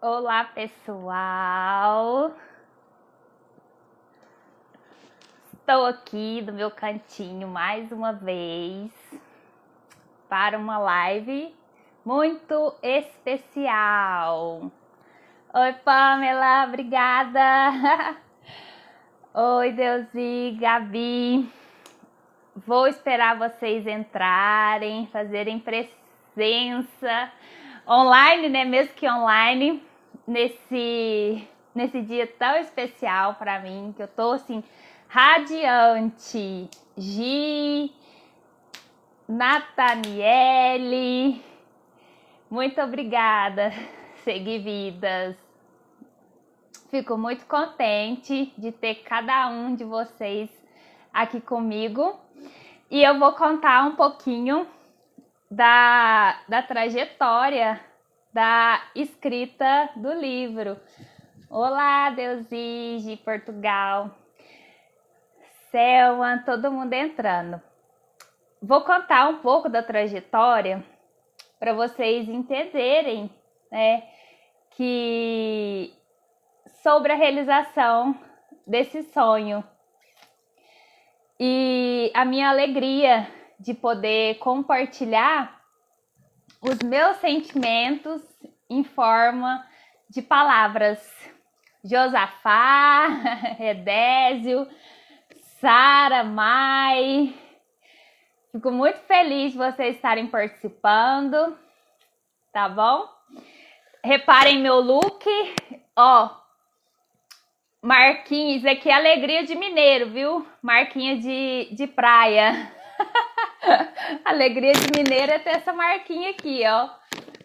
Olá, pessoal! Estou aqui no meu cantinho mais uma vez para uma live muito especial. Oi, Pamela, obrigada! Oi, Deusi, Gabi. Vou esperar vocês entrarem, fazerem presença online, né? Mesmo que online, nesse dia tão especial para mim, que eu tô assim radiante. Gi, Nathaniele, muito obrigada. Segui vidas. Fico muito contente de ter cada um de vocês aqui comigo. E eu vou contar um pouquinho da trajetória da escrita do livro. Olá, Deusi, de Portugal. Selma, todo mundo entrando. Vou contar um pouco da trajetória para vocês entenderem, né, que sobre a realização desse sonho e a minha alegria de poder compartilhar os meus sentimentos em forma de palavras. Josafá, Edésio, Sara, Mai, fico muito feliz de vocês estarem participando, tá bom? Reparem meu look, ó, marquinha, isso aqui é alegria de mineiro, viu? Marquinha de praia. Alegria de mineiro é ter essa marquinha aqui, ó.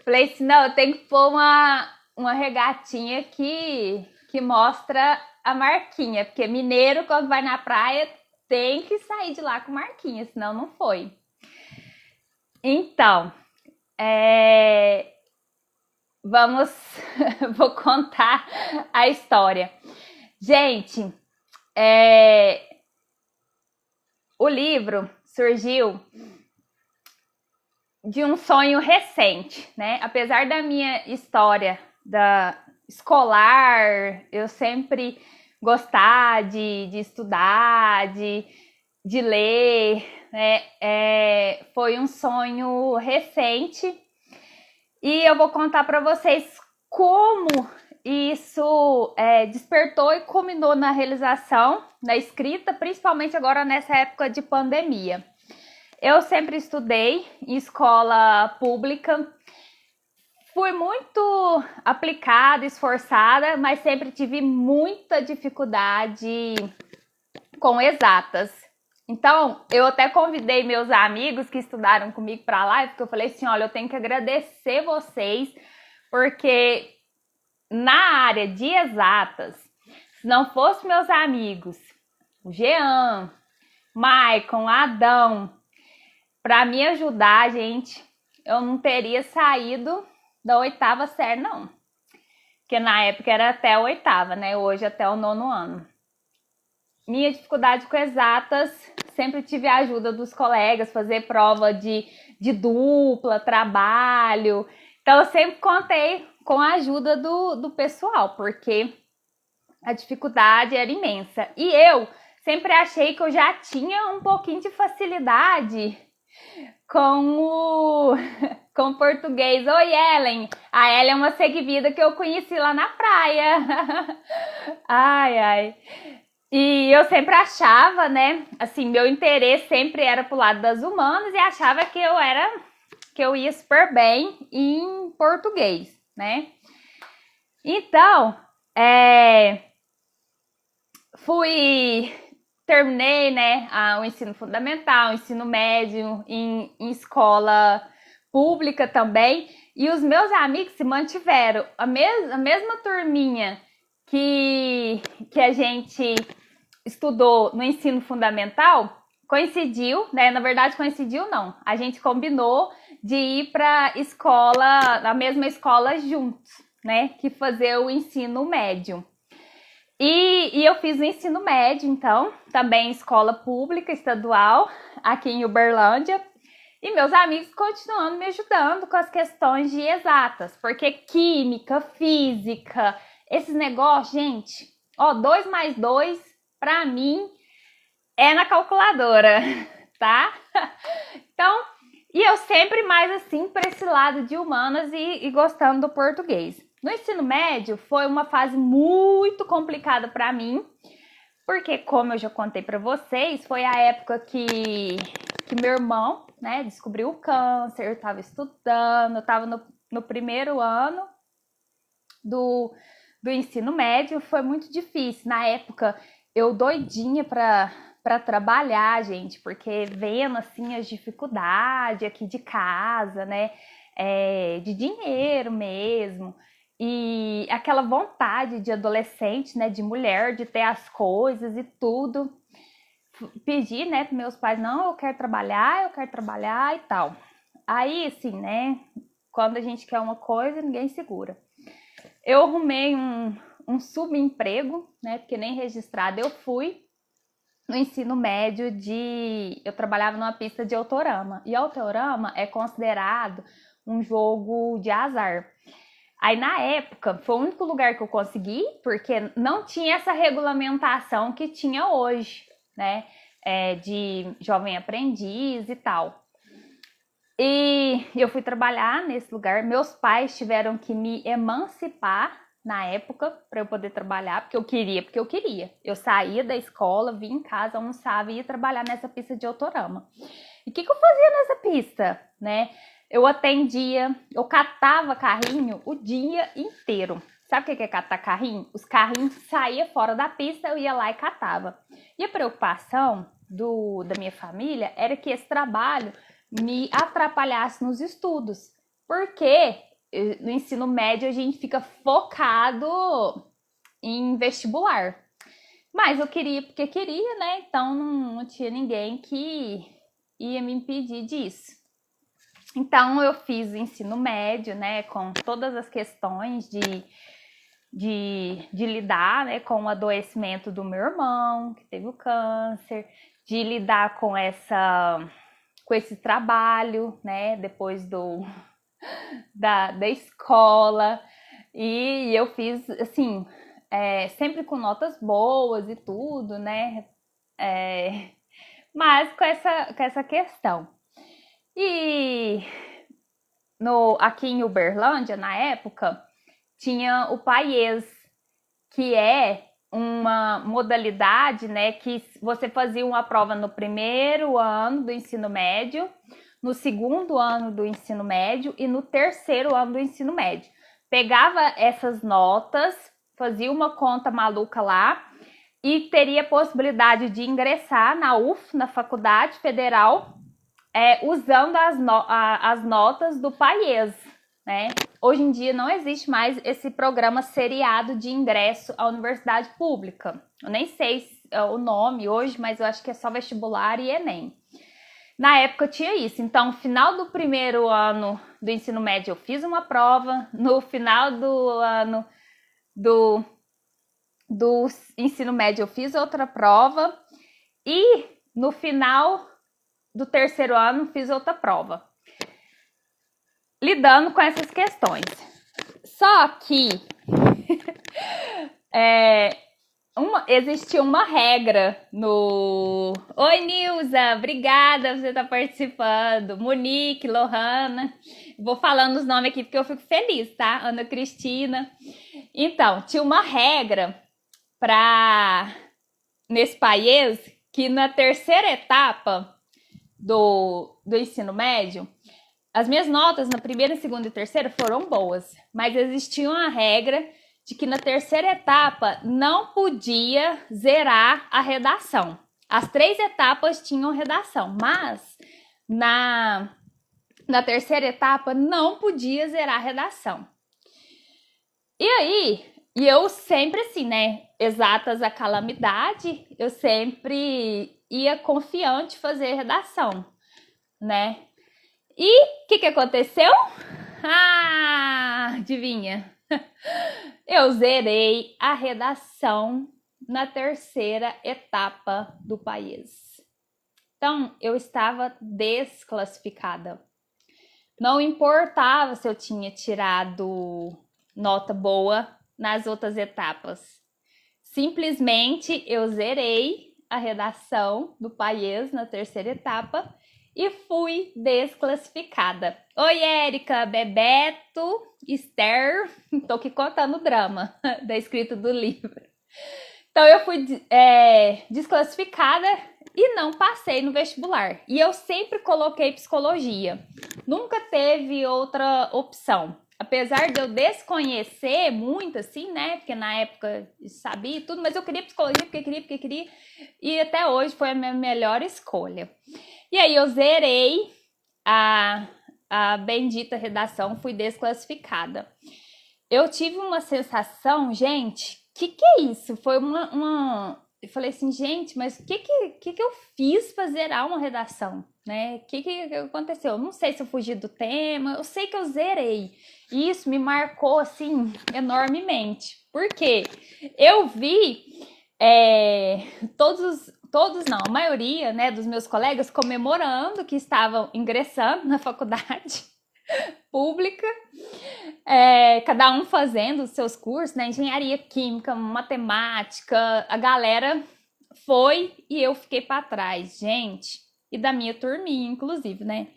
Falei assim, não, eu tenho que pôr uma regatinha que mostra a marquinha, porque mineiro, quando vai na praia, tem que sair de lá com marquinha, senão não foi. Então, vou contar a história. Gente, o livro surgiu de um sonho recente, né? Apesar da minha história escolar, eu sempre gostar de estudar, de ler, né? Foi um sonho recente e eu vou contar para vocês como isso despertou e culminou na realização, na escrita, principalmente agora nessa época de pandemia. Eu sempre estudei em escola pública, fui muito aplicada, esforçada, mas sempre tive muita dificuldade com exatas. Então, eu até convidei meus amigos que estudaram comigo para lá, porque eu falei assim, olha, eu tenho que agradecer vocês, porque na área de exatas, se não fossem meus amigos, o Jean, Maicon, Adão, para me ajudar, gente, eu não teria saído da 8ª série, não. Porque na época era até a 8ª, né? Hoje até o 9º ano. Minha dificuldade com exatas, sempre tive a ajuda dos colegas, fazer prova de dupla, trabalho. Então, eu sempre contei com a ajuda do pessoal, porque a dificuldade era imensa. E eu sempre achei que eu já tinha um pouquinho de facilidade com o português. Oi, Ellen! A Ellen é uma seguida que eu conheci lá na praia. Ai, ai. E eu sempre achava, né? Assim, meu interesse sempre era pro lado das humanas e achava que eu ia super bem em português, né? Então, terminei, né, o ensino fundamental, o ensino médio em escola pública também, e os meus amigos se mantiveram. A mesma turminha que a gente estudou no ensino fundamental, coincidiu, né, na verdade coincidiu não, a gente combinou de ir para a mesma escola juntos, né, que fazer o ensino médio. E eu fiz o ensino médio, então, também escola pública estadual, aqui em Uberlândia. E meus amigos continuando me ajudando com as questões de exatas, porque química, física, esses negócios, gente, ó, 2 mais 2, pra mim, é na calculadora, tá? Então, e eu sempre mais assim para esse lado de humanas e gostando do português. No ensino médio foi uma fase muito complicada para mim, porque como eu já contei para vocês, foi a época que meu irmão, né, descobriu o câncer, eu estava estudando, eu estava no primeiro ano do ensino médio, foi muito difícil. Na época, eu doidinha para trabalhar, gente, porque vendo assim as dificuldades aqui de casa, né, de dinheiro mesmo, e aquela vontade de adolescente, né, de mulher, de ter as coisas e tudo. Pedi, né, para meus pais, não, eu quero trabalhar e tal. Aí, assim, né, quando a gente quer uma coisa, ninguém segura. Eu arrumei um subemprego, né, porque nem registrado eu fui, no ensino médio eu trabalhava numa pista de autorama, e autorama é considerado um jogo de azar. Aí na época foi o único lugar que eu consegui, porque não tinha essa regulamentação que tinha hoje, né, de jovem aprendiz e tal. E eu fui trabalhar nesse lugar, meus pais tiveram que me emancipar na época para eu poder trabalhar, porque eu queria. Eu saía da escola, vinha em casa, almoçava e ia trabalhar nessa pista de autorama. E o que eu fazia nessa pista, né? Eu atendia, eu catava carrinho o dia inteiro. Sabe o que é catar carrinho? Os carrinhos saíam fora da pista, eu ia lá e catava. E a preocupação da minha família era que esse trabalho me atrapalhasse nos estudos, porque no ensino médio a gente fica focado em vestibular. Mas eu queria porque queria, né? Então não tinha ninguém que ia me impedir disso. Então eu fiz o ensino médio, né, com todas as questões de lidar, né, com o adoecimento do meu irmão, que teve o câncer, de lidar com esse trabalho, né, depois da escola, e eu fiz, assim, sempre com notas boas e tudo, né, mas com essa questão. E aqui em Uberlândia, na época, tinha o PAIES, que é uma modalidade, né, que você fazia uma prova no primeiro ano do ensino médio, no segundo ano do ensino médio e no terceiro ano do ensino médio. Pegava essas notas, fazia uma conta maluca lá e teria possibilidade de ingressar na UF, na Faculdade Federal, usando as notas do PAIES, né? Hoje em dia não existe mais esse programa seriado de ingresso à universidade pública. Eu nem sei o nome hoje, mas eu acho que é só vestibular e Enem. Na época tinha isso. Então, no final do primeiro ano do ensino médio eu fiz uma prova, no final do ano do ensino médio eu fiz outra prova e no final do terceiro ano fiz outra prova, lidando com essas questões. Só que existia uma regra no... Oi, Nilza, obrigada por você estar participando. Monique, Lohana, vou falando os nomes aqui porque eu fico feliz, tá? Ana Cristina. Então, tinha uma regra nesse país que na terceira etapa do ensino médio, as minhas notas na primeira, segunda e terceira foram boas, mas existia uma regra de que na terceira etapa não podia zerar a redação. As 3 etapas tinham redação, mas na terceira etapa não podia zerar a redação. E aí, eu sempre assim, né, exatas a calamidade, eu sempre ia confiante fazer redação, né? E o que aconteceu? Adivinha? Eu zerei a redação na terceira etapa do país. Então, eu estava desclassificada. Não importava se eu tinha tirado nota boa nas outras etapas. Simplesmente eu zerei a redação do país na terceira etapa e fui desclassificada. Oi, Érica, Bebeto, Esther, tô aqui contando o drama da escrita do livro. Então eu fui desclassificada e não passei no vestibular. E eu sempre coloquei psicologia. Nunca teve outra opção. Apesar de eu desconhecer muito, assim, né? Porque na época eu sabia tudo, mas eu queria psicologia porque queria. E até hoje foi a minha melhor escolha. E aí eu zerei a bendita redação, fui desclassificada. Eu tive uma sensação, gente, que é isso? Foi eu falei assim, gente, mas o que eu fiz para zerar uma redação, né? O que aconteceu? Eu não sei se eu fugi do tema, eu sei que eu zerei. E isso me marcou, assim, enormemente. Por quê? Eu vi todos não, a maioria, né, dos meus colegas comemorando que estavam ingressando na faculdade pública, cada um fazendo os seus cursos, né, engenharia química, matemática, a galera foi e eu fiquei para trás, gente, e da minha turminha, inclusive, né.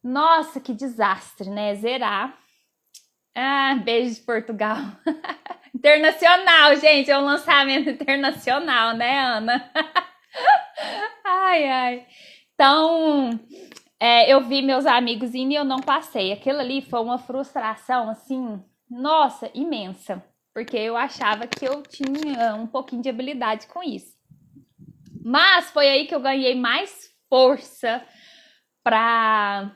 Nossa, que desastre, né, zerar. Beijo de Portugal. Internacional, gente, é um lançamento internacional, né, Ana? Ai. Então, eu vi meus amigos indo e eu não passei. Aquilo ali foi uma frustração, assim, nossa, imensa. Porque eu achava que eu tinha um pouquinho de habilidade com isso. Mas foi aí que eu ganhei mais força para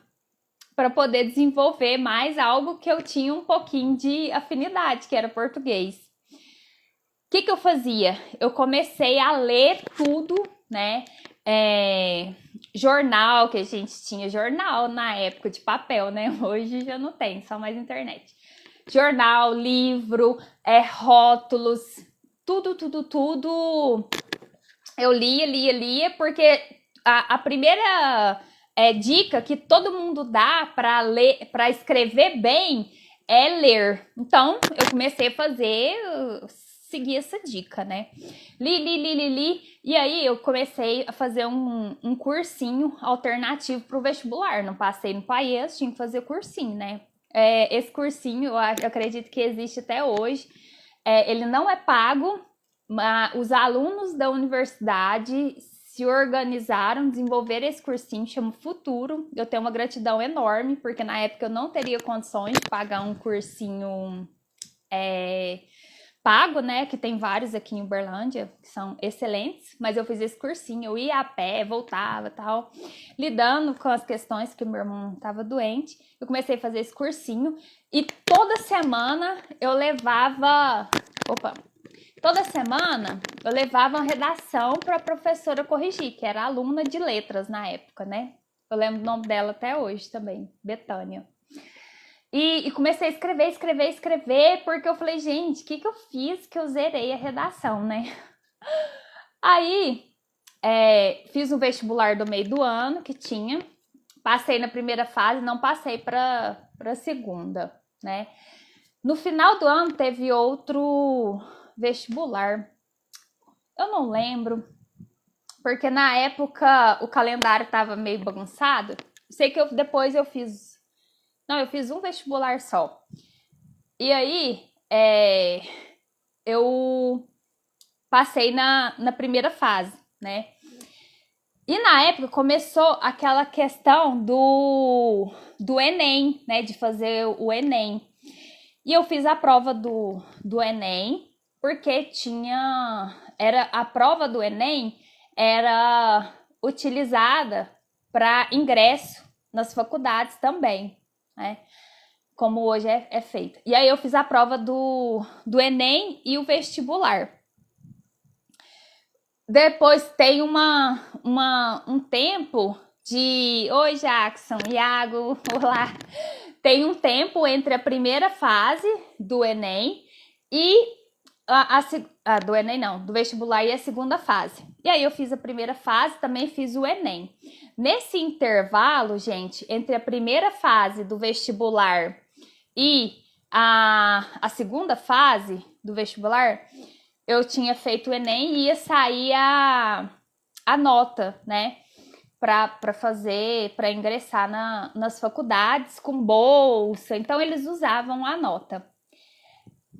poder desenvolver mais algo que eu tinha um pouquinho de afinidade, que era português. O que eu fazia? Eu comecei a ler tudo, né? Jornal, que a gente tinha jornal na época de papel, né? Hoje já não tem, só mais internet. Jornal, livro, rótulos, tudo. Eu lia, porque a primeira dica que todo mundo dá para ler, para escrever bem, é ler. Então, eu comecei a seguir essa dica, né? Li, e aí eu comecei a fazer um cursinho alternativo para o vestibular. Não passei no país, tinha que fazer cursinho, né? Esse cursinho, eu acredito que existe até hoje. Ele não é pago, mas os alunos da universidade se organizaram, desenvolveram esse cursinho, chama Futuro. Eu tenho uma gratidão enorme, porque na época eu não teria condições de pagar um cursinho pago, né, que tem vários aqui em Uberlândia, que são excelentes, mas eu fiz esse cursinho, eu ia a pé, voltava, tal, lidando com as questões que meu irmão estava doente. Eu comecei a fazer esse cursinho e toda semana eu levava uma redação para a professora corrigir, que era aluna de letras na época, né? Eu lembro o nome dela até hoje também, Betânia. E comecei a escrever, porque eu falei, gente, o que eu fiz que eu zerei a redação, né? Aí, fiz o vestibular do meio do ano, que tinha. Passei na primeira fase, não passei para a segunda, né? No final do ano, teve outro vestibular. Eu não lembro, porque na época o calendário estava meio bagunçado. Sei que depois eu fiz um vestibular só. E aí, eu passei na primeira fase, né? E na época começou aquela questão do Enem, né? De fazer o Enem. E eu fiz a prova do Enem, porque a prova do Enem era utilizada para ingresso nas faculdades também, né? Como hoje é feito. E aí eu fiz a prova do Enem e o vestibular. Depois tem um tempo de... Oi, Jackson, Iago, olá. Tem um tempo entre a primeira fase do Enem e do Enem não, do vestibular e a segunda fase. E aí eu fiz a primeira fase, também fiz o Enem. Nesse intervalo, gente, entre a primeira fase do vestibular e a segunda fase do vestibular, eu tinha feito o Enem e ia sair a nota, né? Para ingressar nas faculdades com bolsa. Então, eles usavam a nota.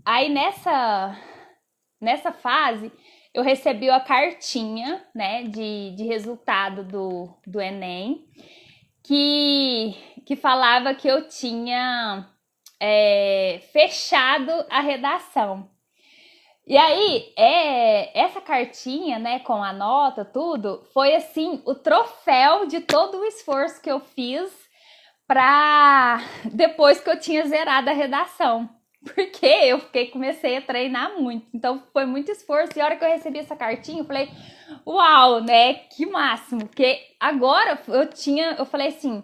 Aí, nessa fase, eu recebi a cartinha, né, de resultado do Enem, que falava que eu tinha fechado a redação. E aí, essa cartinha, né, com a nota, tudo, foi assim, o troféu de todo o esforço que eu fiz depois que eu tinha zerado a redação. Porque eu comecei a treinar muito. Então, foi muito esforço. E a hora que eu recebi essa cartinha, eu falei, uau, né, que máximo. Porque agora eu falei assim,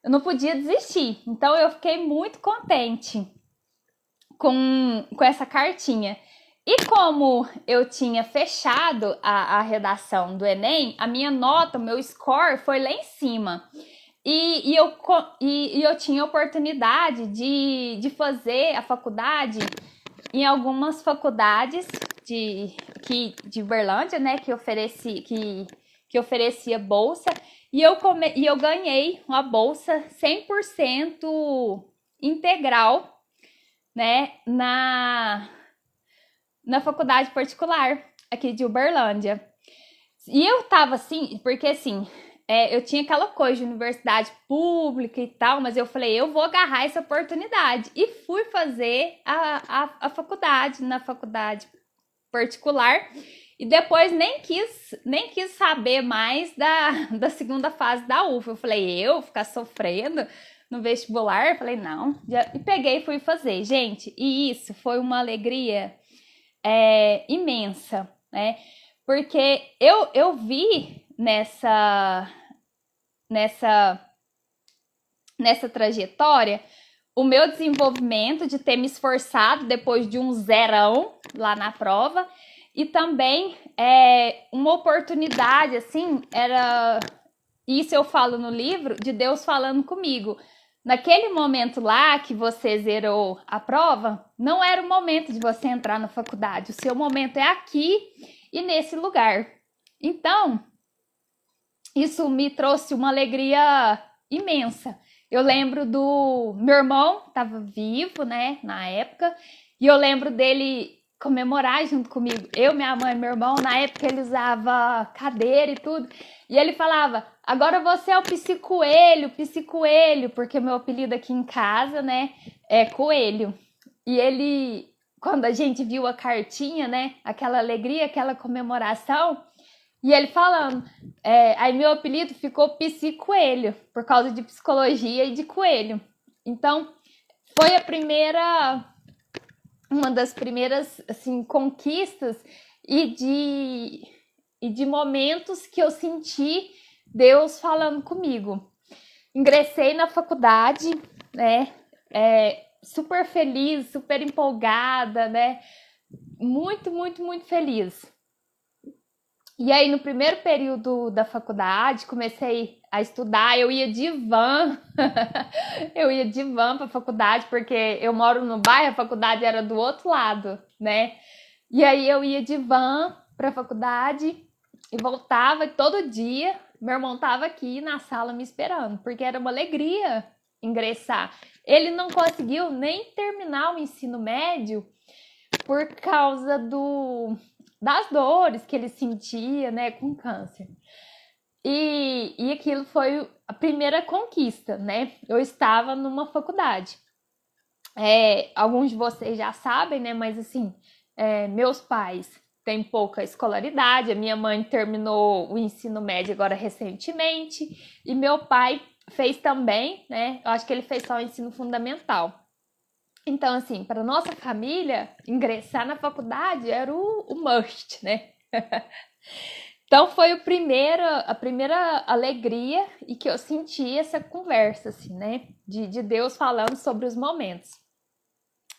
eu não podia desistir. Então, eu fiquei muito contente com essa cartinha. E como eu tinha fechado a redação do Enem, a minha nota, o meu score foi lá em cima. E eu tinha oportunidade de fazer a faculdade em algumas faculdades de Uberlândia, né, que oferecia bolsa. E eu ganhei uma bolsa 100% integral, né, na faculdade particular aqui de Uberlândia. E eu tava assim, porque assim, eu tinha aquela coisa de universidade pública e tal, mas eu falei, eu vou agarrar essa oportunidade. E fui fazer a faculdade, na faculdade particular. E depois nem quis saber mais da segunda fase da UF. Eu falei, eu ficar sofrendo no vestibular? Eu falei, não. E peguei e fui fazer. Gente, e isso foi uma alegria imensa, né? Porque eu vi nessa trajetória o meu desenvolvimento de ter me esforçado depois de um zerão lá na prova e também uma oportunidade, assim, isso eu falo no livro, de Deus falando comigo. Naquele momento lá que você zerou a prova, não era o momento de você entrar na faculdade. O seu momento é aqui e nesse lugar. Então, isso me trouxe uma alegria imensa. Eu lembro do meu irmão, estava vivo, né, na época, e eu lembro dele comemorar junto comigo. Eu, minha mãe e meu irmão, na época ele usava cadeira e tudo, e ele falava, agora você é o psicoelho, porque meu apelido aqui em casa, né, é Coelho. E ele, quando a gente viu a cartinha, né, aquela alegria, aquela comemoração, e ele falando, aí meu apelido ficou Psicoelho, por causa de psicologia e de coelho. Então, foi uma das primeiras, assim, conquistas e de momentos que eu senti Deus falando comigo. Ingressei na faculdade, né, super feliz, super empolgada, né, muito, muito, muito feliz. E aí, no primeiro período da faculdade, comecei a estudar, eu ia de van, eu ia de van para a faculdade, porque eu moro no bairro, a faculdade era do outro lado, né? E aí eu ia de van para a faculdade e voltava, e todo dia meu irmão estava aqui na sala me esperando, porque era uma alegria ingressar. Ele não conseguiu nem terminar o ensino médio por causa das dores que ele sentia, né, com câncer. E aquilo foi a primeira conquista, né? Eu estava numa faculdade. Alguns de vocês já sabem, né? Mas assim, meus pais têm pouca escolaridade. A minha mãe terminou o ensino médio agora recentemente. E meu pai fez também, né? Eu acho que ele fez só o ensino fundamental. Então, assim, para nossa família, ingressar na faculdade era o must, né? Então, foi a primeira alegria e que eu senti essa conversa, assim, né? De Deus falando sobre os momentos.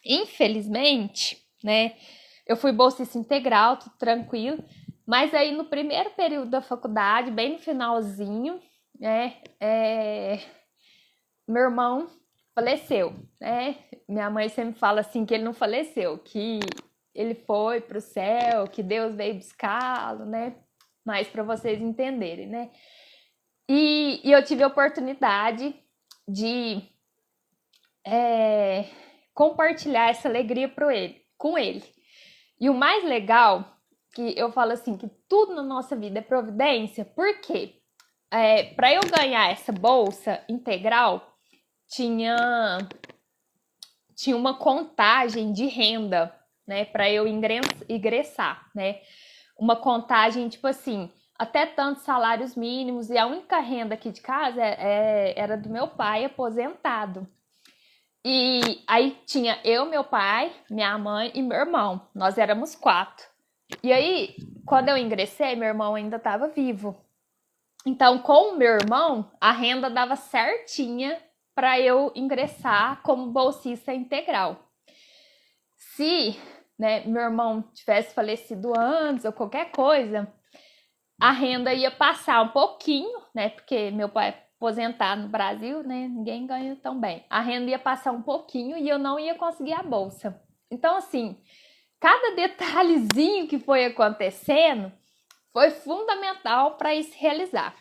Infelizmente, né? Eu fui bolsista integral, tudo tranquilo. Mas aí no primeiro período da faculdade, bem no finalzinho, né, meu irmão faleceu, né? Minha mãe sempre fala assim que ele não faleceu, que ele foi pro céu, que Deus veio buscá-lo, né? Mas para vocês entenderem, né? E eu tive a oportunidade de compartilhar essa alegria com ele. E o mais legal, que eu falo assim, que tudo na nossa vida é providência, porque para eu ganhar essa bolsa integral, tinha uma contagem de renda, né, para eu ingressar, né? Uma contagem, tipo assim, até tantos salários mínimos, e a única renda aqui de casa era do meu pai aposentado. E aí tinha eu, meu pai, minha mãe e meu irmão. Nós éramos 4. E aí, quando eu ingressei, meu irmão ainda estava vivo. Então, com o meu irmão, a renda dava certinha para eu ingressar como bolsista integral. Se, né, meu irmão tivesse falecido antes ou qualquer coisa, a renda ia passar um pouquinho, né? Porque meu pai é aposentado no Brasil, né? Ninguém ganha tão bem. A renda ia passar um pouquinho e eu não ia conseguir a bolsa. Então, assim, cada detalhezinho que foi acontecendo foi fundamental para isso realizar.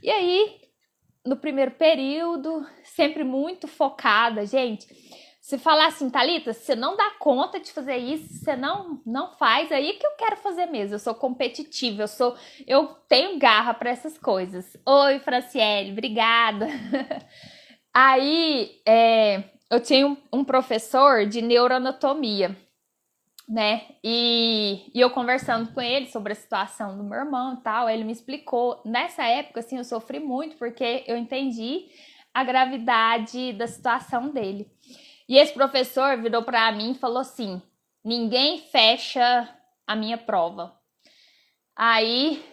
E aí, no primeiro período, sempre muito focada, gente. Se falar assim, Thalita, você não dá conta de fazer isso, você não faz, aí que eu quero fazer mesmo. Eu sou competitiva, eu tenho garra para essas coisas. Oi, Franciele, obrigada. Aí, eu tinha um professor de neuroanatomia, né? E eu conversando com ele sobre a situação do meu irmão e tal, ele me explicou. Nessa época, assim, eu sofri muito porque eu entendi a gravidade da situação dele. E esse professor virou para mim e falou assim: ninguém fecha a minha prova. Aí,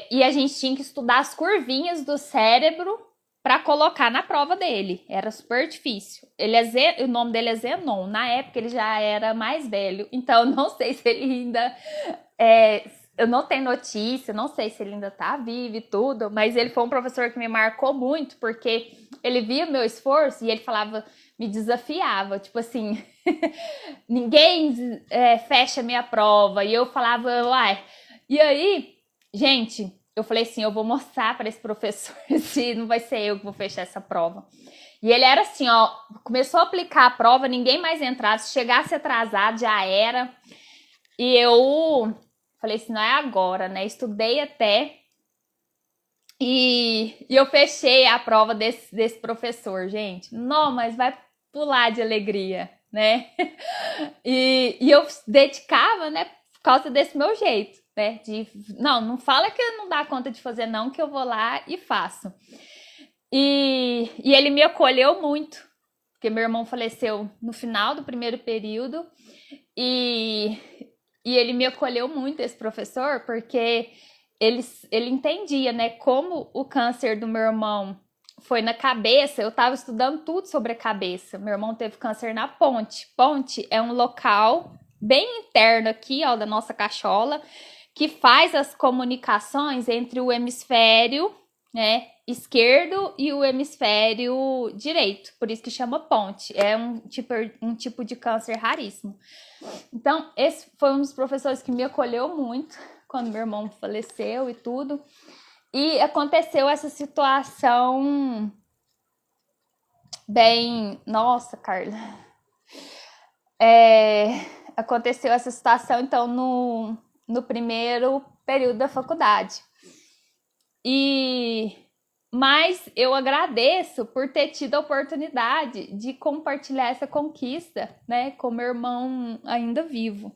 e a gente tinha que estudar as curvinhas do cérebro para colocar na prova dele. Era super difícil. O nome dele é Zenon. Na época ele já era mais velho, então não sei se ele ainda eu não tenho notícia, não sei se ele ainda tá vivo e tudo, mas ele foi um professor que me marcou muito, porque ele via meu esforço e ele falava, me desafiava, tipo assim, ninguém fecha minha prova. E eu falava, uai. E aí, gente, eu falei assim, eu vou mostrar para esse professor se não vai ser eu que vou fechar essa prova. E ele era assim, ó, começou a aplicar a prova, ninguém mais entrava, se chegasse atrasado já era. E eu falei assim, não é agora, né? Estudei até e eu fechei a prova desse professor, gente. Não, mas vai pular de alegria, né? E eu dedicava, né, por causa desse meu jeito, né? Não fala que não dá conta de fazer não, que eu vou lá e faço. E ele me acolheu muito, porque meu irmão faleceu no final do primeiro período e ele me acolheu muito, esse professor, porque ele entendia, né, como o câncer do meu irmão foi na cabeça. Eu estava estudando tudo sobre a cabeça. Meu irmão teve câncer na ponte. Ponte é um local bem interno aqui, ó, da nossa cachola, que faz as comunicações entre o hemisfério, né, esquerdo e o hemisfério direito. Por isso que chama ponte. É um tipo de câncer raríssimo. Então, esse foi um dos professores que me acolheu muito quando meu irmão faleceu e tudo. E aconteceu essa situação bem... Nossa, Carla. Aconteceu essa situação, então, no primeiro período da faculdade. Mas eu agradeço por ter tido a oportunidade de compartilhar essa conquista, né, com meu irmão ainda vivo.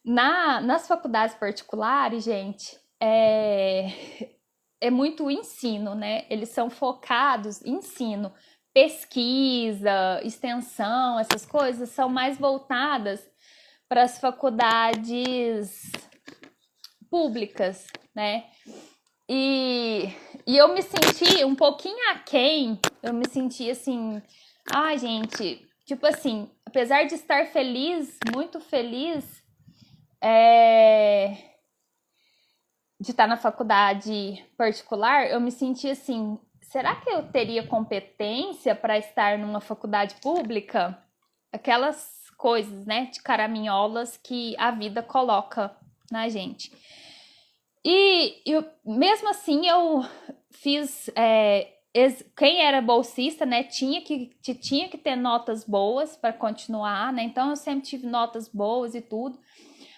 Nas faculdades particulares, gente, é muito ensino, né? Eles são focados em ensino. Pesquisa, extensão, essas coisas são mais voltadas para as faculdades públicas, né? E eu me senti um pouquinho aquém, eu me senti assim, gente, tipo assim, apesar de estar feliz, muito feliz, de estar na faculdade particular, eu me senti assim, será que eu teria competência para estar numa faculdade pública? Aquelas coisas, né, de caraminholas que a vida coloca na gente. E mesmo assim eu fiz, quem era bolsista, né, tinha que ter notas boas para continuar, né, então eu sempre tive notas boas e tudo,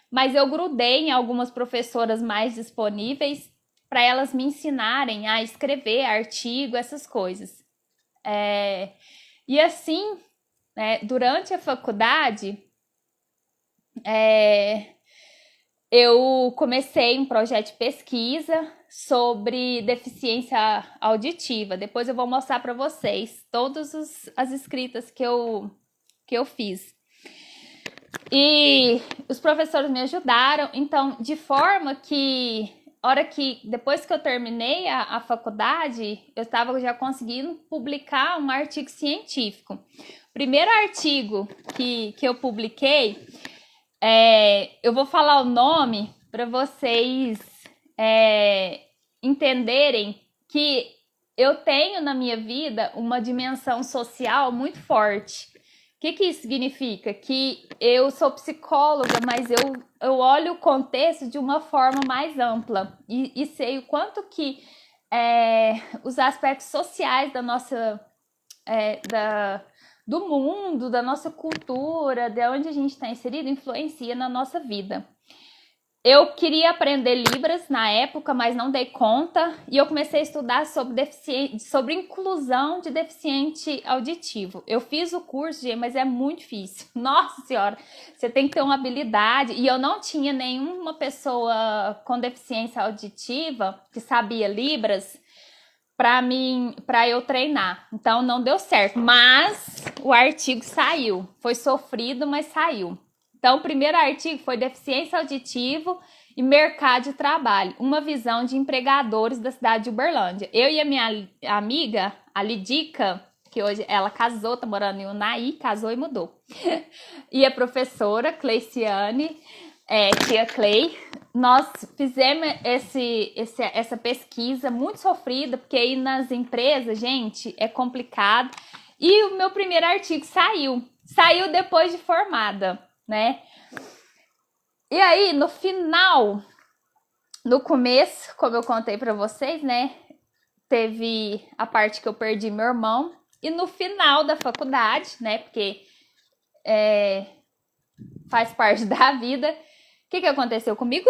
mas eu grudei em algumas professoras mais disponíveis para elas me ensinarem a escrever artigo, essas coisas. E assim, durante a faculdade, eu comecei um projeto de pesquisa sobre deficiência auditiva. Depois eu vou mostrar para vocês todas as escritas que eu fiz. E os professores me ajudaram, então, de forma que, depois que eu terminei a faculdade, eu estava já conseguindo publicar um artigo científico. O primeiro artigo que eu publiquei, eu vou falar o nome para vocês entenderem que eu tenho na minha vida uma dimensão social muito forte. O que isso significa? Que eu sou psicóloga, mas eu olho o contexto de uma forma mais ampla e sei o quanto que os aspectos sociais da nossa do mundo, da nossa cultura, de onde a gente está inserido, influencia na nossa vida. Eu queria aprender Libras na época, mas não dei conta, e eu comecei a estudar sobre inclusão de deficiente auditivo. Eu fiz o curso, gente, mas é muito difícil. Nossa Senhora, você tem que ter uma habilidade, e eu não tinha nenhuma pessoa com deficiência auditiva que sabia Libras para eu treinar. Então não deu certo, mas o artigo saiu. Foi sofrido, mas saiu. Então, o primeiro artigo foi Deficiência Auditiva e Mercado de Trabalho, uma visão de empregadores da cidade de Uberlândia. Eu e a minha amiga, a Lidica, que hoje ela casou, tá morando em Unai, casou e mudou. E a professora Cleiciane, tia Clay, nós fizemos essa pesquisa muito sofrida, porque aí nas empresas, gente, é complicado. E o meu primeiro artigo saiu depois de formada, né? E aí, no final, no começo, como eu contei para vocês, né? Teve a parte que eu perdi meu irmão. E no final da faculdade, né? Porque faz parte da vida. O que aconteceu comigo?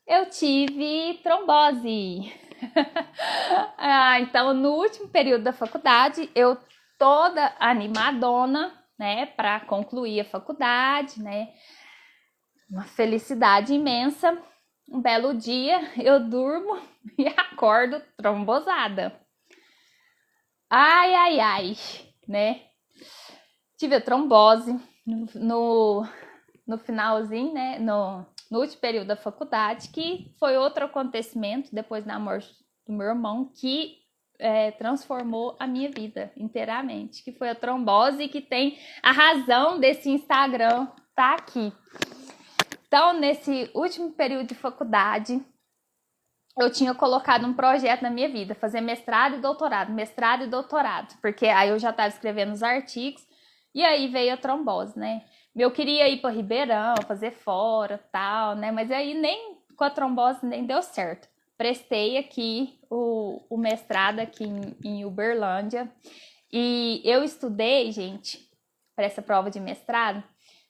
Eu tive trombose. Então, no último período da faculdade, eu toda animadona, né, para concluir a faculdade, né, uma felicidade imensa. Um belo dia, eu durmo e acordo trombosada. Ai, né? Tive a trombose no finalzinho, né, no último período da faculdade, que foi outro acontecimento depois da morte do meu irmão que transformou a minha vida inteiramente, que foi a trombose, que tem a razão desse Instagram tá aqui. Então, nesse último período de faculdade, eu tinha colocado um projeto na minha vida, fazer mestrado e doutorado, porque aí eu já estava escrevendo os artigos, e aí veio a trombose, né? Eu queria ir para Ribeirão, fazer fora, tal, né? Mas aí nem com a trombose nem deu certo. Prestei aqui o mestrado aqui em Uberlândia. E eu estudei, gente, para essa prova de mestrado,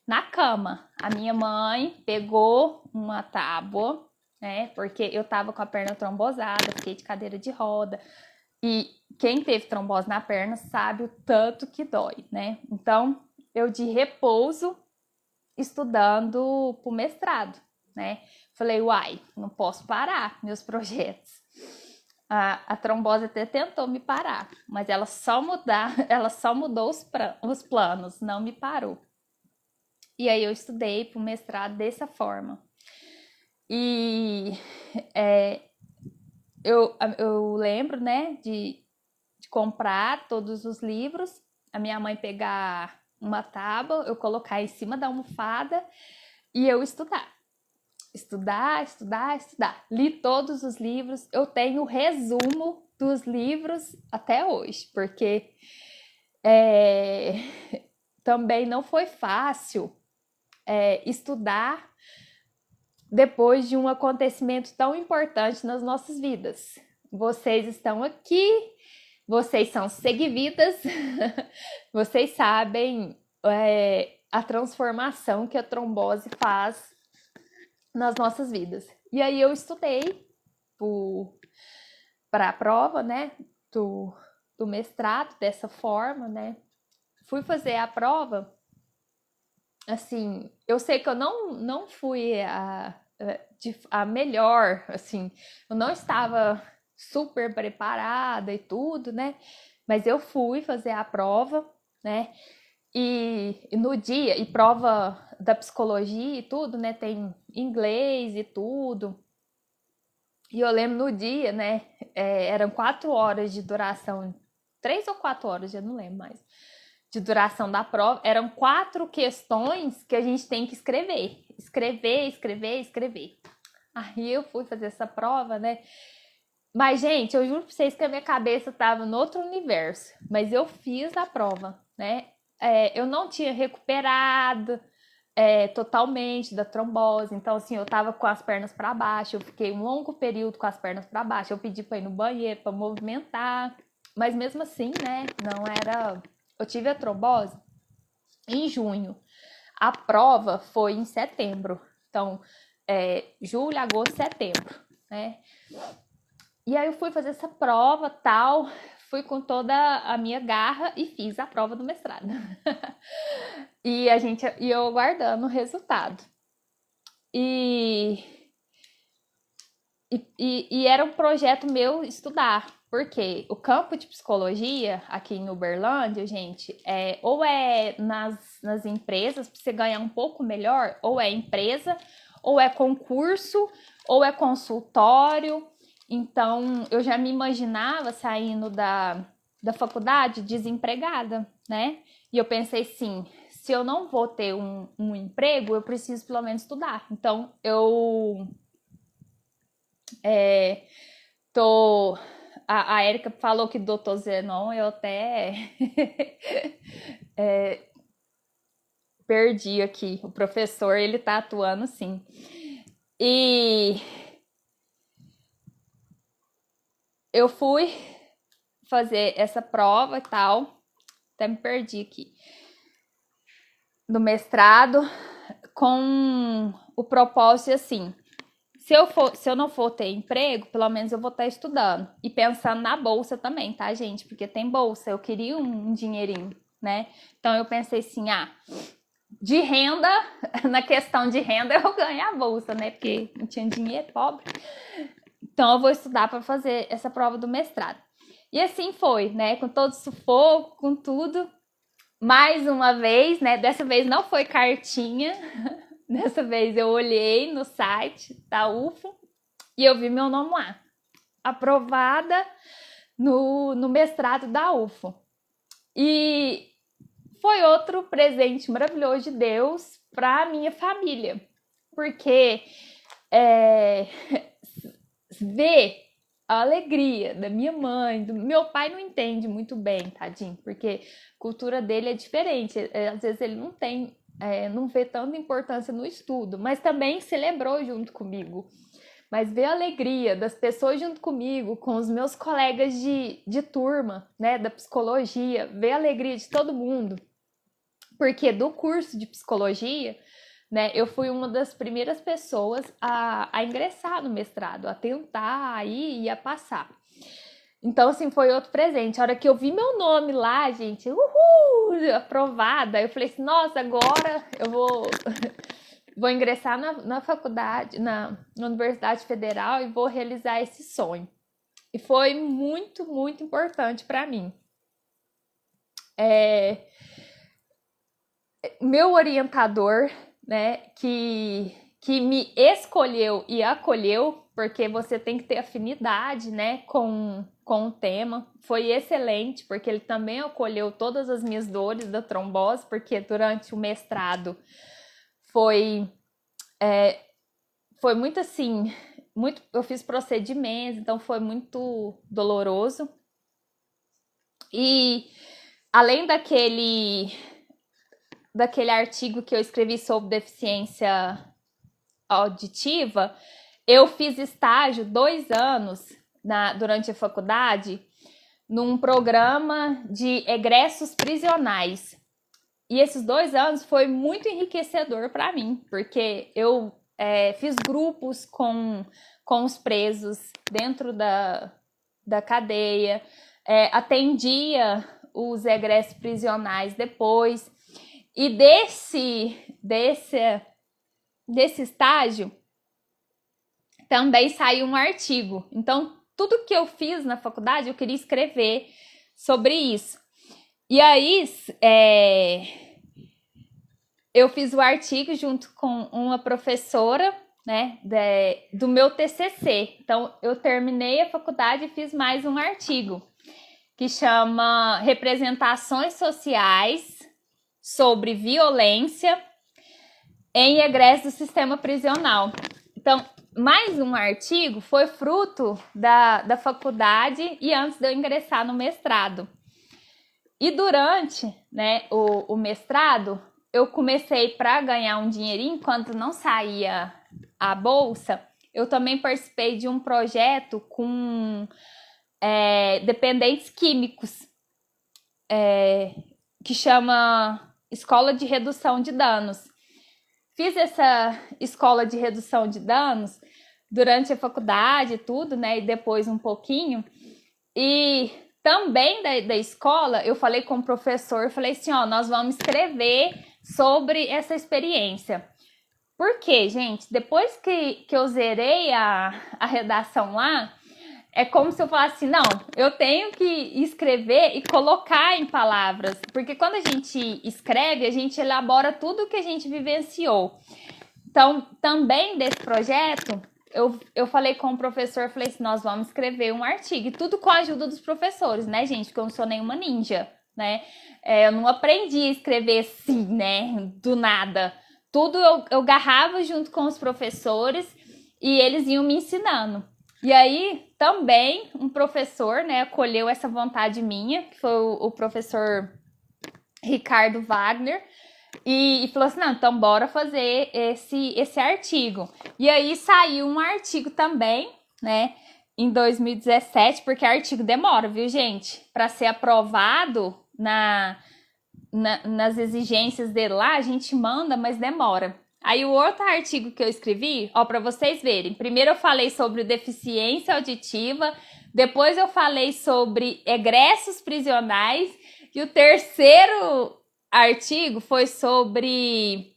na cama. A minha mãe pegou uma tábua, né? Porque eu tava com a perna trombosada, fiquei de cadeira de roda. E quem teve trombose na perna sabe o tanto que dói, né? Então, eu de repouso estudando pro mestrado, né? Falei, uai, não posso parar meus projetos. A trombose até tentou me parar, mas ela só mudou os planos, não me parou. E aí eu estudei pro mestrado dessa forma. E eu lembro, né, de comprar todos os livros, a minha mãe pegar uma tábua, eu colocar em cima da almofada e eu estudar. estudar, estudar, estudar. Li todos os livros, eu tenho o resumo dos livros até hoje, porque também não foi fácil estudar depois de um acontecimento tão importante nas nossas vidas. Vocês estão aqui, vocês são seguividas, vocês sabem a transformação que a trombose faz nas nossas vidas. E aí eu estudei para a prova, né, do mestrado dessa forma, né? Fui fazer a prova, assim, eu sei que eu não fui a melhor, assim, eu não estava super preparada e tudo, né? Mas eu fui fazer a prova, né? E no dia, e prova da psicologia e tudo, né? Tem inglês e tudo. E eu lembro no dia, né? Eram 4 horas de duração, 3 ou 4 horas, já não lembro mais, de duração da prova. Eram 4 questões que a gente tem que escrever. Escrever. Aí eu fui fazer essa prova, né? Mas, gente, eu juro pra vocês que a minha cabeça tava no outro universo. Mas eu fiz a prova, né? Eu não tinha recuperado totalmente da trombose. Então, assim, eu tava com as pernas para baixo. Eu fiquei um longo período com as pernas para baixo. Eu pedi pra ir no banheiro, pra movimentar. Mas mesmo assim, né? Não era... Eu tive a trombose em junho. A prova foi em setembro. Então, julho, agosto, setembro, né? E aí eu fui fazer essa prova, tal, fui com toda a minha garra e fiz a prova do mestrado. E eu aguardando o resultado. E era um projeto meu estudar, porque o campo de psicologia aqui em Uberlândia, gente, ou nas empresas para você ganhar um pouco melhor, ou é empresa, ou é concurso, ou é consultório. Então, eu já me imaginava saindo da faculdade desempregada, né? E eu pensei assim, se eu não vou ter um emprego, eu preciso pelo menos estudar. Então, eu a Érica falou que doutor Zenon, eu até perdi aqui. O professor, ele tá atuando sim. E eu fui fazer essa prova e tal, até me perdi aqui, do mestrado, com o propósito assim, se eu não for ter emprego, pelo menos eu vou estar estudando. E pensando na bolsa também, tá, gente? Porque tem bolsa, eu queria um dinheirinho, né? Então eu pensei assim, de renda, na questão de renda eu ganho a bolsa, né? Porque não tinha dinheiro, pobre. Então eu vou estudar para fazer essa prova do mestrado. E assim foi, né? Com todo sufoco, com tudo. Mais uma vez, né? Dessa vez não foi cartinha. Dessa vez eu olhei no site da UFO e eu vi meu nome lá. Aprovada no mestrado da UFO. E foi outro presente maravilhoso de Deus para a minha família. Porque ver a alegria da minha mãe, do meu pai não entende muito bem, tadinho, porque a cultura dele é diferente. Às vezes ele não tem, não vê tanta importância no estudo, mas também celebrou junto comigo. Mas ver a alegria das pessoas junto comigo, com os meus colegas de turma, né, da psicologia, ver a alegria de todo mundo. Porque do curso de psicologia, né, eu fui uma das primeiras pessoas a ingressar no mestrado, a tentar aí e a passar. Então, assim, foi outro presente. A hora que eu vi meu nome lá, gente, aprovada, eu falei assim, nossa, agora eu vou ingressar na faculdade, na Universidade Federal e vou realizar esse sonho. E foi muito, muito importante para mim. Meu orientador, né, que me escolheu e acolheu, porque você tem que ter afinidade, né, com o tema, foi excelente, porque ele também acolheu todas as minhas dores da trombose, porque durante o mestrado foi foi muito assim, eu fiz procedimentos, então foi muito doloroso. E além daquele artigo que eu escrevi sobre deficiência auditiva, eu fiz estágio 2 anos durante a faculdade num programa de egressos prisionais. E esses 2 anos foi muito enriquecedor para mim, porque eu fiz grupos com os presos dentro da cadeia, atendia os egressos prisionais depois. E desse estágio também saiu um artigo. Então, tudo que eu fiz na faculdade, eu queria escrever sobre isso. E aí, eu fiz o artigo junto com uma professora, né, do meu TCC. Então, eu terminei a faculdade e fiz mais um artigo, que chama Representações Sociais sobre Violência em Egresso do Sistema Prisional. Então, mais um artigo foi fruto da faculdade e antes de eu ingressar no mestrado. E durante, né, o mestrado, eu comecei, para ganhar um dinheirinho, quando não saía a bolsa, eu também participei de um projeto com dependentes químicos, que chama Escola de Redução de Danos. Fiz essa escola de redução de danos durante a faculdade e tudo, né? E depois um pouquinho. E também da escola, eu falei com o professor, falei assim, ó, nós vamos escrever sobre essa experiência. Por quê, gente? Depois que eu zerei a redação lá, é como se eu falasse, não, eu tenho que escrever e colocar em palavras, porque quando a gente escreve, a gente elabora tudo que a gente vivenciou. Então, também desse projeto, eu falei com o professor, falei assim, nós vamos escrever um artigo, e tudo com a ajuda dos professores, né, gente, porque eu não sou nenhuma ninja, né, eu não aprendi a escrever assim, né, do nada. Tudo eu garrava junto com os professores e eles iam me ensinando. E aí, também, um professor, né, acolheu essa vontade minha, que foi o professor Ricardo Wagner, e falou assim, não, então bora fazer esse artigo. E aí saiu um artigo também, né, em 2017, porque artigo demora, viu, gente? Para ser aprovado nas exigências dele lá, a gente manda, mas demora. Aí o outro artigo que eu escrevi, ó, para vocês verem. Primeiro eu falei sobre deficiência auditiva, depois eu falei sobre egressos prisionais, e o terceiro artigo foi sobre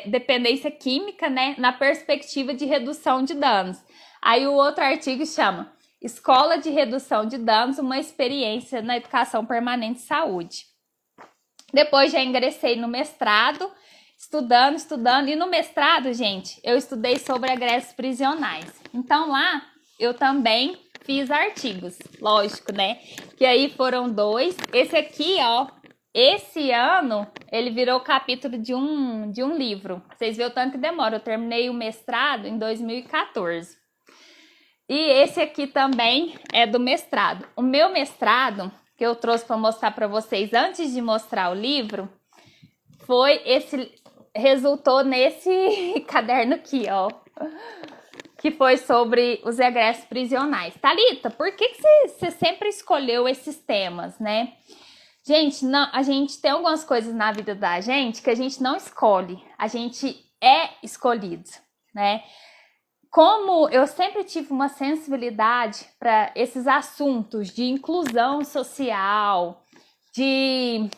dependência química, né, na perspectiva de redução de danos. Aí o outro artigo chama Escola de Redução de Danos, uma experiência na educação permanente de saúde. Depois já ingressei no mestrado, estudando, e no mestrado, gente, eu estudei sobre egressos prisionais. Então lá eu também fiz artigos, lógico, né? Que aí foram 2. Esse aqui, ó, esse ano ele virou capítulo de um livro. Vocês viram o tanto que demora. Eu terminei o mestrado em 2014. E esse aqui também é do mestrado. O meu mestrado, que eu trouxe para mostrar para vocês antes de mostrar o livro, resultou nesse caderno aqui, ó, que foi sobre os egressos prisionais. Thalita, por que você sempre escolheu esses temas, né? Gente, a gente tem algumas coisas na vida da gente que a gente não escolhe, a gente é escolhido, né? Como eu sempre tive uma sensibilidade para esses assuntos de inclusão social, de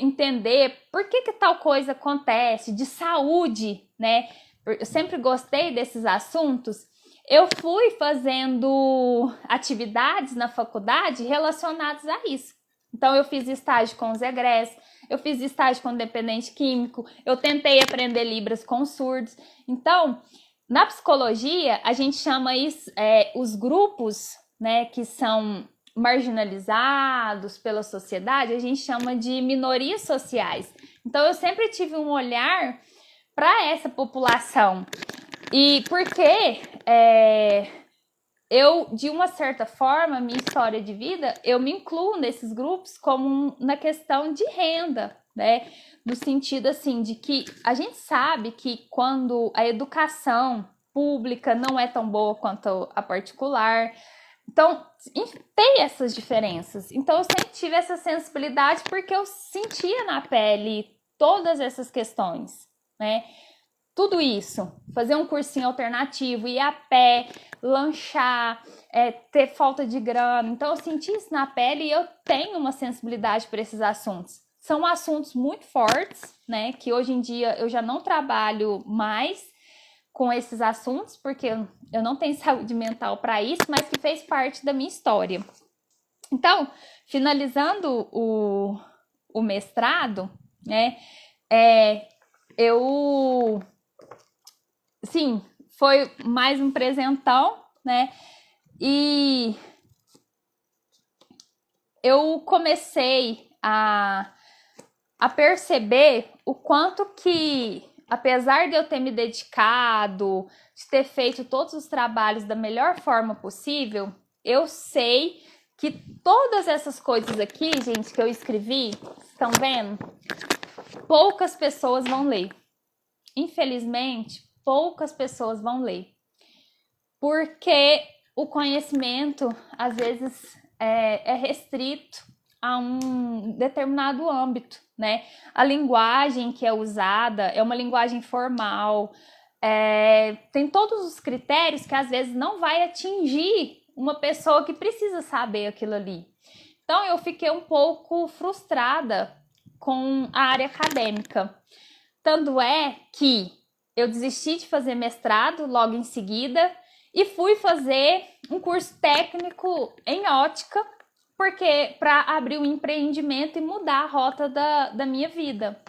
entender por que tal coisa acontece, de saúde, né? Eu sempre gostei desses assuntos. Eu fui fazendo atividades na faculdade relacionadas a isso. Então, eu fiz estágio com os egressos, eu fiz estágio com dependente químico, eu tentei aprender Libras com surdos. Então, na psicologia, a gente chama isso, os grupos, né, que são marginalizados pela sociedade, a gente chama de minorias sociais. Então, eu sempre tive um olhar para essa população. E porque eu, de uma certa forma, minha história de vida, eu me incluo nesses grupos como na questão de renda, né? No sentido assim de que a gente sabe que quando a educação pública não é tão boa quanto a particular, então tem essas diferenças. Então eu sempre tive essa sensibilidade porque eu sentia na pele todas essas questões, né? Tudo isso, fazer um cursinho alternativo, ir a pé, lanchar, ter falta de grana. Então eu senti isso na pele e eu tenho uma sensibilidade para esses assuntos. São assuntos muito fortes, né? Que hoje em dia eu já não trabalho mais com esses assuntos, porque eu não tenho saúde mental para isso, mas que fez parte da minha história. Então, finalizando o mestrado, né? Sim, foi mais um presentão, né? E eu comecei a perceber o quanto que, apesar de eu ter me dedicado, de ter feito todos os trabalhos da melhor forma possível, eu sei que todas essas coisas aqui, gente, que eu escrevi, estão vendo? Poucas pessoas vão ler. Infelizmente, poucas pessoas vão ler. Porque o conhecimento, às vezes, é restrito a um determinado âmbito, né? A linguagem que é usada é uma linguagem formal, tem todos os critérios que, às vezes, não vai atingir uma pessoa que precisa saber aquilo ali. Então, eu fiquei um pouco frustrada com a área acadêmica. Tanto é que eu desisti de fazer mestrado logo em seguida e fui fazer um curso técnico em ótica, porque para abrir um empreendimento e mudar a rota da minha vida.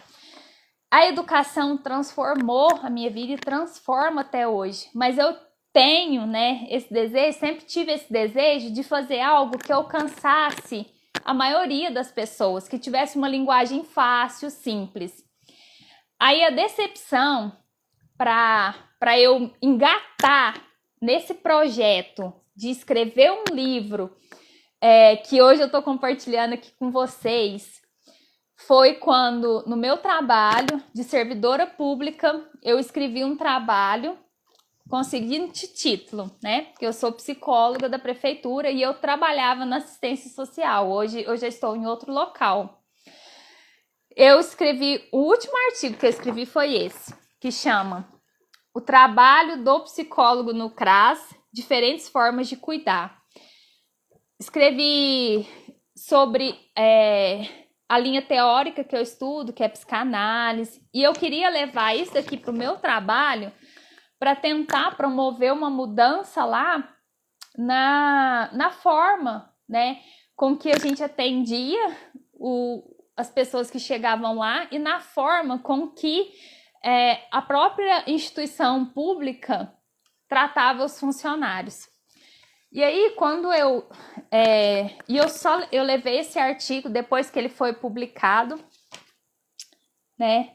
A educação transformou a minha vida e transforma até hoje, mas eu tenho, né, esse desejo, sempre tive esse desejo de fazer algo que alcançasse a maioria das pessoas, que tivesse uma linguagem fácil, simples. Aí a decepção para eu engatar nesse projeto de escrever um livro que hoje eu estou compartilhando aqui com vocês foi quando, no meu trabalho de servidora pública, eu escrevi um trabalho com o seguinte título, né? Porque eu sou psicóloga da prefeitura e eu trabalhava na assistência social. Hoje eu já estou em outro local. Eu escrevi, o último artigo que eu escrevi foi esse, que chama O Trabalho do Psicólogo no CRAS, Diferentes Formas de Cuidar. Escrevi sobre a linha teórica que eu estudo, que é psicanálise, e eu queria levar isso daqui para o meu trabalho para tentar promover uma mudança lá na forma, né, com que a gente atendia as pessoas que chegavam lá e na forma com que a própria instituição pública tratava os funcionários. E aí, quando eu levei esse artigo depois que ele foi publicado, né?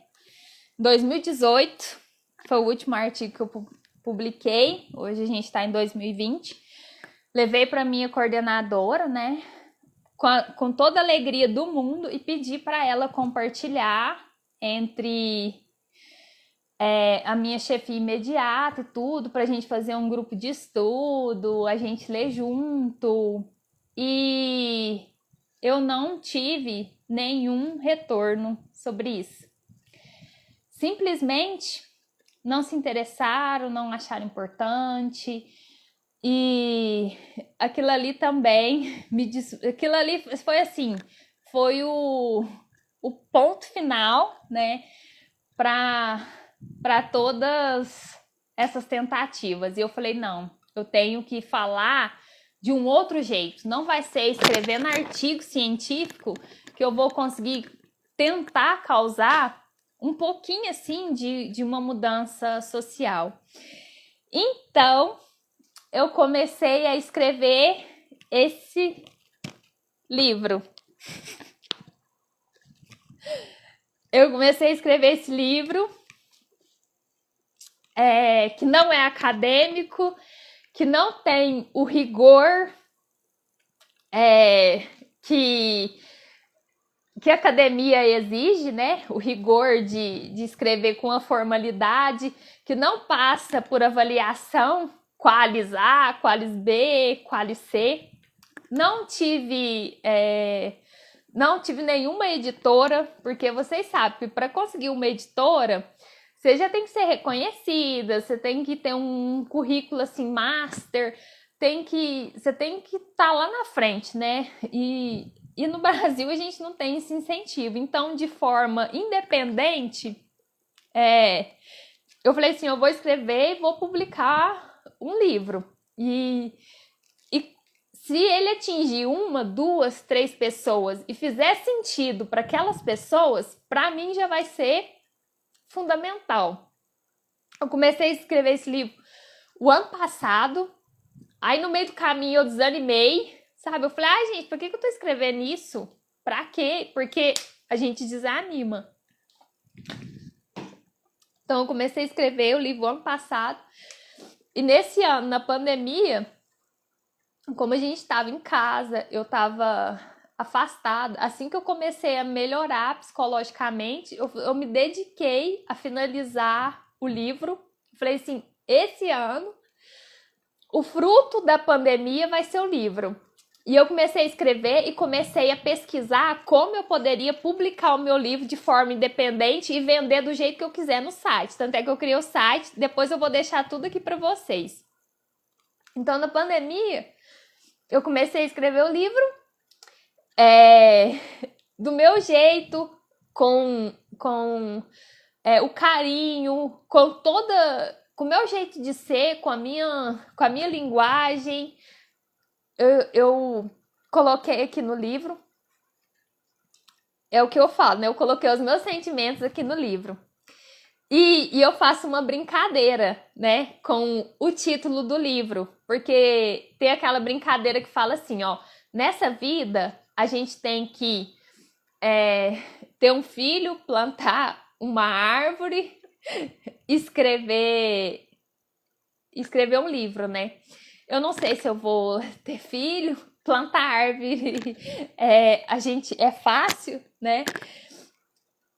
2018 foi o último artigo que eu publiquei. Hoje a gente está em 2020. Levei para minha coordenadora, né? Com toda a alegria do mundo e pedi para ela compartilhar entre a minha chefia imediata e tudo, para a gente fazer um grupo de estudo, a gente ler junto. E eu não tive nenhum retorno sobre isso. Simplesmente não se interessaram, não acharam importante. E aquilo ali também aquilo ali foi assim, foi o ponto final, né, para todas essas tentativas. E eu falei, não, eu tenho que falar de um outro jeito. Não vai ser escrevendo artigo científico que eu vou conseguir tentar causar um pouquinho assim de uma mudança social. Então, eu comecei a escrever esse livro. Eu comecei a escrever esse livro que não é acadêmico, que não tem o rigor que a academia exige, né? O rigor de escrever com a formalidade, que não passa por avaliação, qualis A, qualis B, qualis C. Não tive nenhuma editora, porque vocês sabem que para conseguir uma editora, você já tem que ser reconhecida, você tem que ter um currículo assim, master, você tem que estar lá na frente, né? E no Brasil a gente não tem esse incentivo. Então, de forma independente, eu falei assim, eu vou escrever e vou publicar um livro. E se ele atingir 1, 2, 3 pessoas e fizer sentido para aquelas pessoas, para mim já vai ser fundamental. Eu comecei a escrever esse livro o ano passado, aí no meio do caminho eu desanimei, sabe? Eu falei, gente, por que eu tô escrevendo isso? Pra quê? Porque a gente desanima. Então eu comecei a escrever o livro ano passado, e nesse ano, na pandemia, como a gente estava em casa, eu estava afastada. Assim que eu comecei a melhorar psicologicamente, eu me dediquei a finalizar o livro. Falei assim, esse ano, o fruto da pandemia vai ser o livro. E eu comecei a escrever e comecei a pesquisar como eu poderia publicar o meu livro de forma independente e vender do jeito que eu quiser no site. Tanto é que eu criei o site, depois eu vou deixar tudo aqui para vocês. Então, na pandemia, eu comecei a escrever o livro do meu jeito, com o carinho, com o meu jeito de ser, com a minha linguagem. Eu coloquei aqui no livro, é o que eu falo, né? Eu coloquei os meus sentimentos aqui no livro. E eu faço uma brincadeira, né, com o título do livro, porque tem aquela brincadeira que fala assim, ó, nessa vida a gente tem que ter um filho, plantar uma árvore, escrever um livro, né? Eu não sei se eu vou ter filho, plantar árvore, a gente é fácil, né?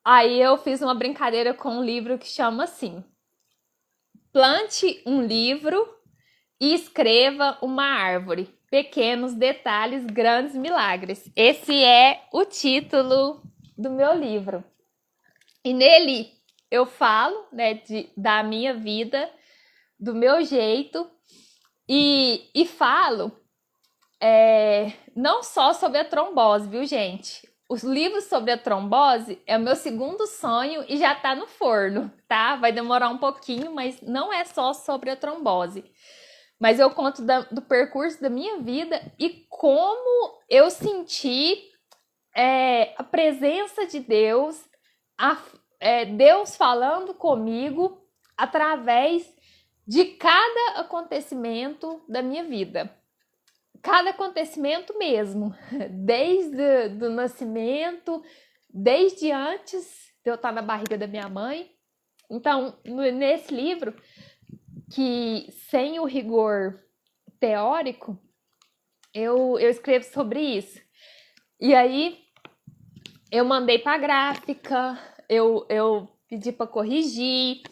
Aí eu fiz uma brincadeira com um livro que chama assim: plante um livro e escreva uma árvore. Pequenos detalhes, grandes milagres. Esse é o título do meu livro. E nele eu falo, né, da minha vida, do meu jeito, e falo não só sobre a trombose, viu, gente? Os livros sobre a trombose é o meu segundo sonho e já tá no forno, tá? Vai demorar um pouquinho, mas não é só sobre a trombose. Mas eu conto do percurso da minha vida e como eu senti a presença de Deus, Deus falando comigo através de cada acontecimento da minha vida. Cada acontecimento mesmo, desde o nascimento, desde antes de eu estar na barriga da minha mãe. Então, nesse livro, que sem o rigor teórico, eu escrevo sobre isso. E aí, eu mandei para a gráfica, eu pedi para corrigir,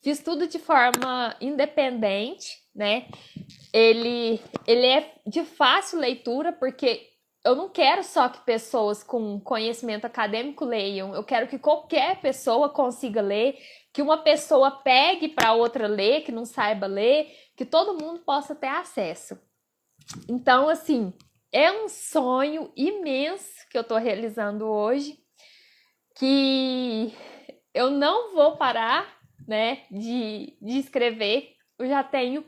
fiz tudo de forma independente, né? Ele é de fácil leitura, porque eu não quero só que pessoas com conhecimento acadêmico leiam, eu quero que qualquer pessoa consiga ler, que uma pessoa pegue para outra ler, que não saiba ler, que todo mundo possa ter acesso. Então, assim, é um sonho imenso que eu estou realizando hoje, que eu não vou parar, né, de escrever. Eu já tenho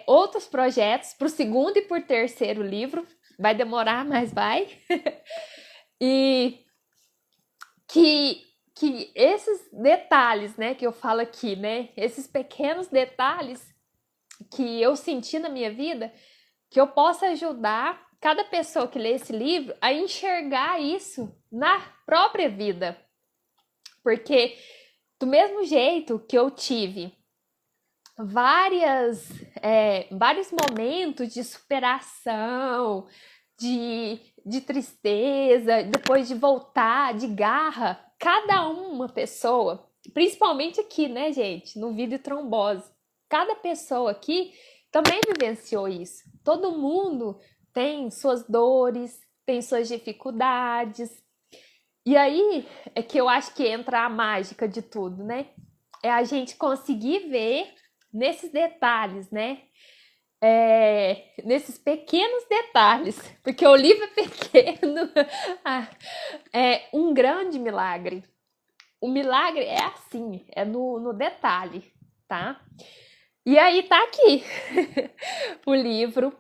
outros projetos para o segundo e por terceiro livro. Vai demorar, mas vai. E que esses detalhes, né, que eu falo aqui, né, esses pequenos detalhes que eu senti na minha vida, que eu possa ajudar cada pessoa que lê esse livro a enxergar isso na própria vida. Porque do mesmo jeito que eu tive vários momentos de superação, de tristeza, depois de voltar, de garra. Cada uma pessoa, principalmente aqui, né, gente, no Vida e Trombose, cada pessoa aqui também vivenciou isso. Todo mundo tem suas dores, tem suas dificuldades. E aí é que eu acho que entra a mágica de tudo, né? É a gente conseguir ver nesses detalhes, né? Nesses pequenos detalhes, porque o livro é pequeno, é um grande milagre. O milagre é assim, é no detalhe, tá? E aí tá aqui o livro.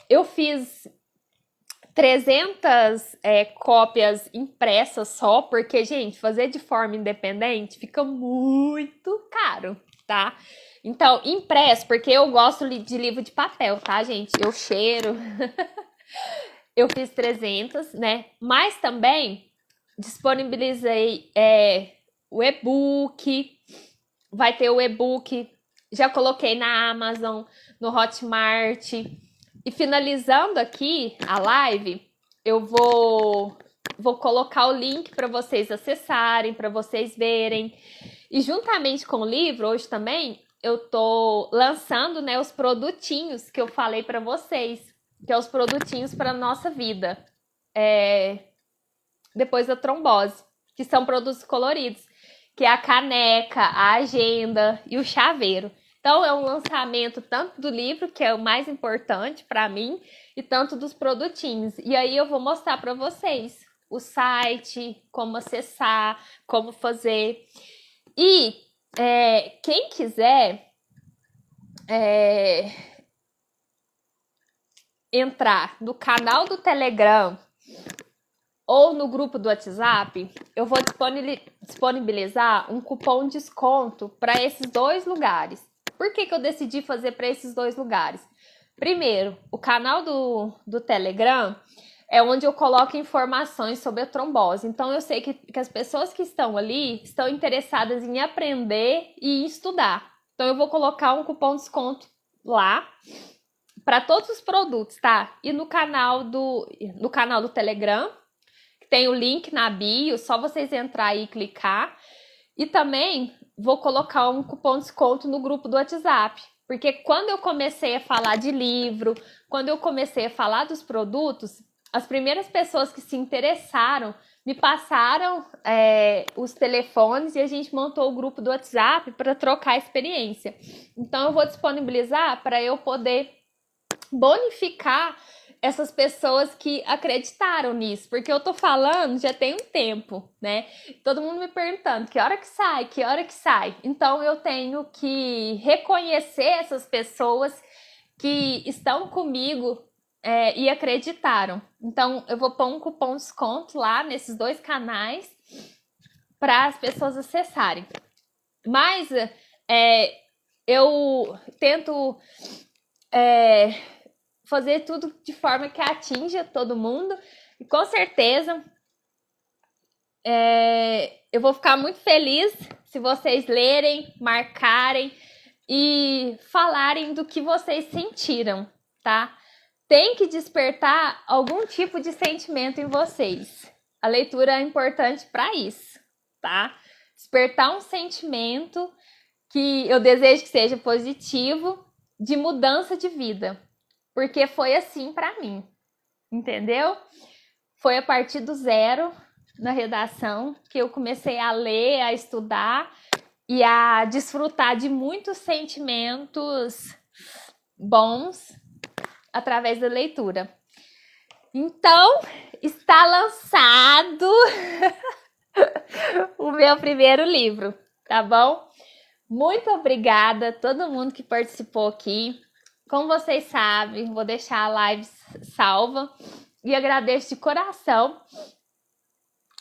Eu fiz 300 cópias impressas só, porque, gente, fazer de forma independente fica muito caro, tá? Então, impresso, porque eu gosto de livro de papel, tá, gente? Eu cheiro. Eu fiz 300, né? Mas também disponibilizei o e-book. Vai ter o e-book. Já coloquei na Amazon, no Hotmart. E finalizando aqui a live, eu vou colocar o link para vocês acessarem, para vocês verem. E juntamente com o livro, hoje também, eu tô lançando, né, os produtinhos que eu falei para vocês, que é os produtinhos para nossa vida, depois da trombose, que são produtos coloridos, que é a caneca, a agenda e o chaveiro. Então é um lançamento tanto do livro, que é o mais importante para mim, e tanto dos produtinhos. E aí eu vou mostrar para vocês o site, como acessar, como fazer. E quem quiser entrar no canal do Telegram ou no grupo do WhatsApp, eu vou disponibilizar um cupom de desconto para esses dois lugares. Por que eu decidi fazer para esses dois lugares? Primeiro, o canal do Telegram é onde eu coloco informações sobre a trombose. Então, eu sei que as pessoas que estão ali estão interessadas em aprender e estudar. Então, eu vou colocar um cupom de desconto lá para todos os produtos, tá? E no canal do Telegram, tem o link na bio, só vocês entrar aí e clicar. E também vou colocar um cupom de desconto no grupo do WhatsApp. Porque quando eu comecei a falar de livro, quando eu comecei a falar dos produtos, as primeiras pessoas que se interessaram me passaram os telefones e a gente montou o grupo do WhatsApp para trocar experiência. Então eu vou disponibilizar para eu poder bonificar essas pessoas que acreditaram nisso, porque eu tô falando já tem um tempo, né? Todo mundo me perguntando que hora que sai, que hora que sai. Então eu tenho que reconhecer essas pessoas que estão comigo e acreditaram. Então eu vou pôr um cupom de desconto lá nesses dois canais para as pessoas acessarem. Mas eu tento fazer tudo de forma que atinja todo mundo. E com certeza eu vou ficar muito feliz se vocês lerem, marcarem e falarem do que vocês sentiram, tá? Tem que despertar algum tipo de sentimento em vocês. A leitura é importante para isso, tá? Despertar um sentimento que eu desejo que seja positivo, de mudança de vida. Porque foi assim para mim, entendeu? Foi a partir do zero na redação que eu comecei a ler, a estudar e a desfrutar de muitos sentimentos bons através da leitura. Então, está lançado o meu primeiro livro, tá bom? Muito obrigada a todo mundo que participou aqui. Como vocês sabem, vou deixar a live salva e agradeço de coração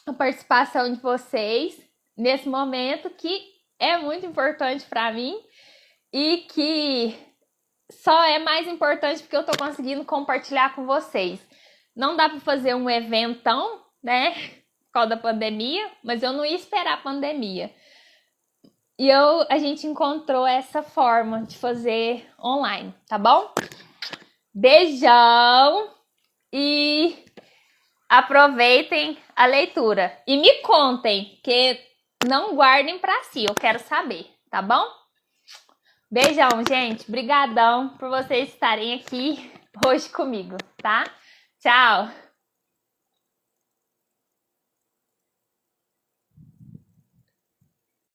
a participação de vocês nesse momento que é muito importante para mim e que só é mais importante porque eu tô conseguindo compartilhar com vocês. Não dá para fazer um eventão, né, por causa da pandemia, mas eu não ia esperar a pandemia. E a gente encontrou essa forma de fazer online, tá bom? Beijão e aproveitem a leitura. E me contem, que não guardem pra si, eu quero saber, tá bom? Beijão, gente. Brigadão por vocês estarem aqui hoje comigo, tá? Tchau!